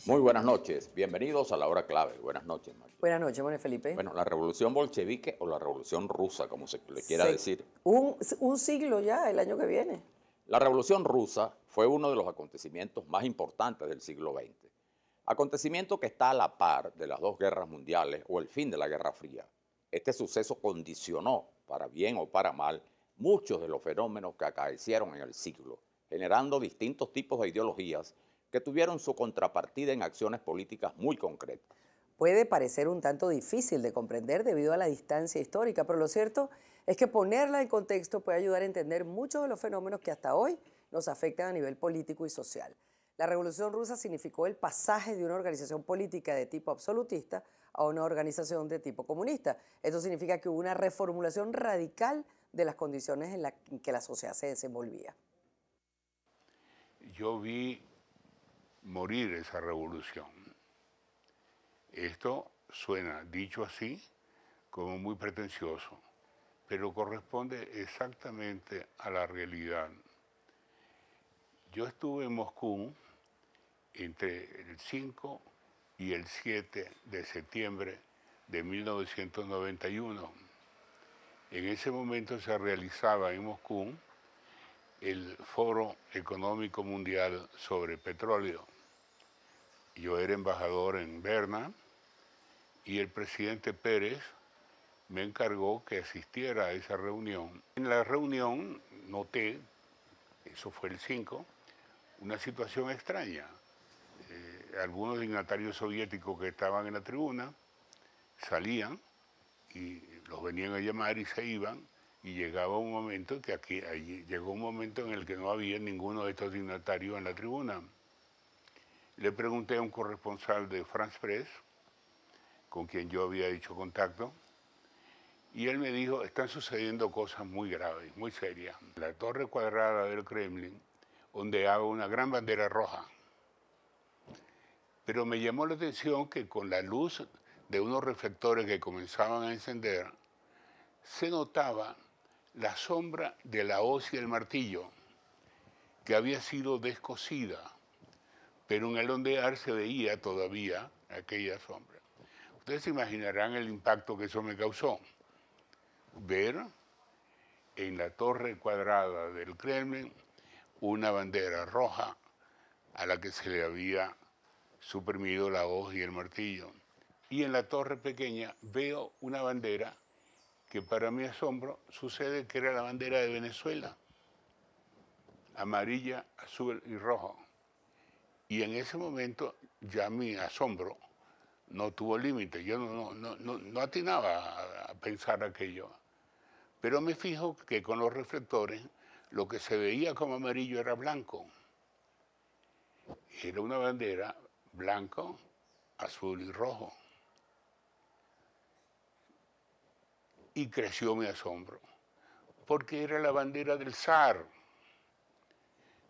Muy buenas noches, bienvenidos a la hora clave. Buenas noches, Mario. Buenas noches, Manuel Felipe. Bueno, la revolución bolchevique o la revolución rusa, como se le quiera Se- decir. un siglo ya, el año que viene. La revolución rusa fue uno de los acontecimientos más importantes del siglo XX. Acontecimiento que está a la par de las dos guerras mundiales o el fin de la Guerra Fría. Este suceso condicionó, para bien o para mal, muchos de los fenómenos que acaecieron en el siglo, generando distintos tipos de ideologías que tuvieron su contrapartida en acciones políticas muy concretas. Puede parecer un tanto difícil de comprender debido a la distancia histórica, pero lo cierto es que ponerla en contexto puede ayudar a entender muchos de los fenómenos que hasta hoy nos afectan a nivel político y social. La Revolución Rusa significó el pasaje de una organización política de tipo absolutista a una organización de tipo comunista. Esto significa que hubo una reformulación radical de las condiciones en que la sociedad se desenvolvía. Yo vi morir esa revolución. Esto suena, dicho así, como muy pretencioso, pero corresponde exactamente a la realidad. Yo estuve en Moscú entre el 5 y el 7 de septiembre de 1991. En ese momento se realizaba en Moscú el Foro Económico Mundial sobre Petróleo. Yo era embajador en Berna y el presidente Pérez me encargó que asistiera a esa reunión. En la reunión noté, eso fue el 5, una situación extraña. Algunos dignatarios soviéticos que estaban en la tribuna salían y los venían a llamar y se iban, y llegaba un momento llegó un momento en el que no había ninguno de estos dignatarios en la tribuna. Le pregunté a un corresponsal de France Press, con quien yo había hecho contacto, y él me dijo, están sucediendo cosas muy graves, muy serias. La torre cuadrada del Kremlin ondeaba una gran bandera roja, pero me llamó la atención que con la luz de unos reflectores que comenzaban a encender, se notaba la sombra de la hoz y el martillo, que había sido descosida, pero en el ondear se veía todavía aquella sombra. Ustedes se imaginarán el impacto que eso me causó. Ver en la torre cuadrada del Kremlin una bandera roja a la que se le había suprimido la hoz y el martillo. Y en la torre pequeña veo una bandera que para mi asombro sucede que era la bandera de Venezuela, amarilla, azul y rojo. Y en ese momento ya mi asombro no tuvo límite. Yo no atinaba a pensar aquello. Pero me fijo que con los reflectores lo que se veía como amarillo era blanco. Era una bandera blanco, azul y rojo. Y creció mi asombro, porque era la bandera del zar,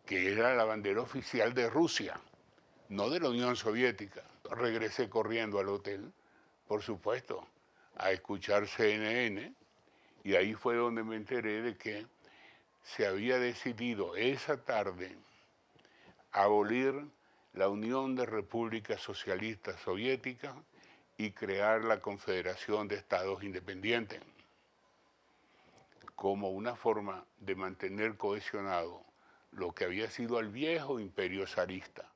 que era la bandera oficial de Rusia, no de la Unión Soviética. Regresé corriendo al hotel, por supuesto, a escuchar CNN, y ahí fue donde me enteré de que se había decidido esa tarde abolir la Unión de Repúblicas Socialistas Soviéticas y crear la Confederación de Estados Independientes, como una forma de mantener cohesionado lo que había sido el viejo imperio zarista.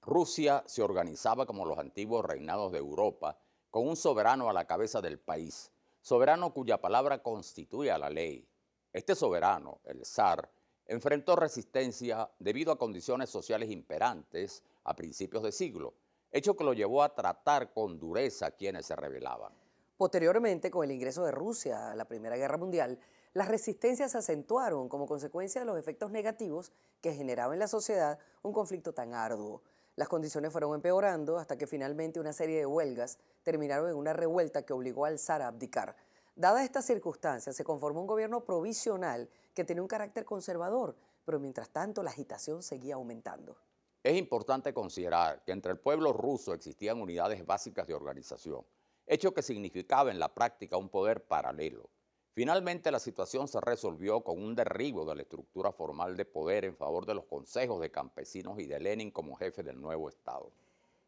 Rusia se organizaba como los antiguos reinados de Europa, con un soberano a la cabeza del país, soberano cuya palabra constituía la ley. Este soberano, el zar, enfrentó resistencia debido a condiciones sociales imperantes a principios de siglo, hecho que lo llevó a tratar con dureza a quienes se rebelaban. Posteriormente, con el ingreso de Rusia a la Primera Guerra Mundial, las resistencias se acentuaron como consecuencia de los efectos negativos que generaba en la sociedad un conflicto tan arduo. Las condiciones fueron empeorando hasta que finalmente una serie de huelgas terminaron en una revuelta que obligó al zar a abdicar. Dadas estas circunstancias, se conformó un gobierno provisional que tenía un carácter conservador, pero mientras tanto la agitación seguía aumentando. Es importante considerar que entre el pueblo ruso existían unidades básicas de organización, hecho que significaba en la práctica un poder paralelo. Finalmente, la situación se resolvió con un derribo de la estructura formal de poder en favor de los consejos de campesinos y de Lenin como jefe del nuevo Estado.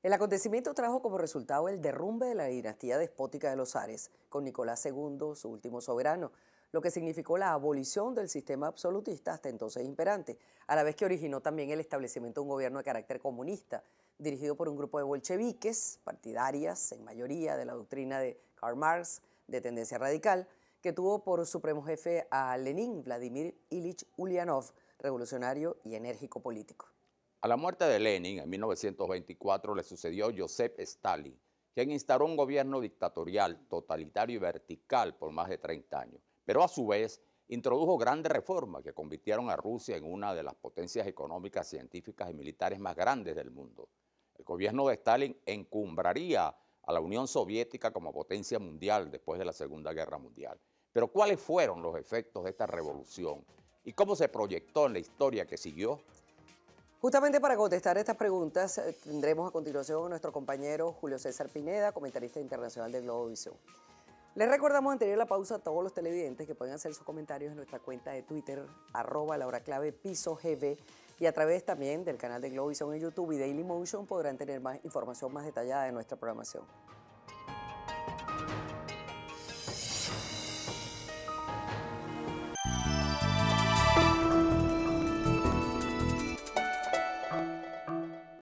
El acontecimiento trajo como resultado el derrumbe de la dinastía despótica de los zares, con Nicolás II, su último soberano, lo que significó la abolición del sistema absolutista hasta entonces imperante, a la vez que originó también el establecimiento de un gobierno de carácter comunista, dirigido por un grupo de bolcheviques, partidarias en mayoría de la doctrina de Karl Marx, de tendencia radical, que tuvo por supremo jefe a Lenin, Vladimir Ilich Ulyanov, revolucionario y enérgico político. A la muerte de Lenin en 1924 le sucedió Joseph Stalin, quien instauró un gobierno dictatorial, totalitario y vertical por más de 30 años, pero a su vez introdujo grandes reformas que convirtieron a Rusia en una de las potencias económicas, científicas y militares más grandes del mundo. El gobierno de Stalin encumbraría a la Unión Soviética como potencia mundial después de la Segunda Guerra Mundial. Pero ¿cuáles fueron los efectos de esta revolución y cómo se proyectó en la historia que siguió? Justamente para contestar estas preguntas tendremos a continuación a nuestro compañero Julio César Pineda, comentarista internacional de Globovisión. Les recordamos antes de la pausa a todos los televidentes que pueden hacer sus comentarios en nuestra cuenta de Twitter, @lahoraclavepisogb, y a través también del canal de Globovisión en YouTube y Dailymotion podrán tener más información más detallada de nuestra programación.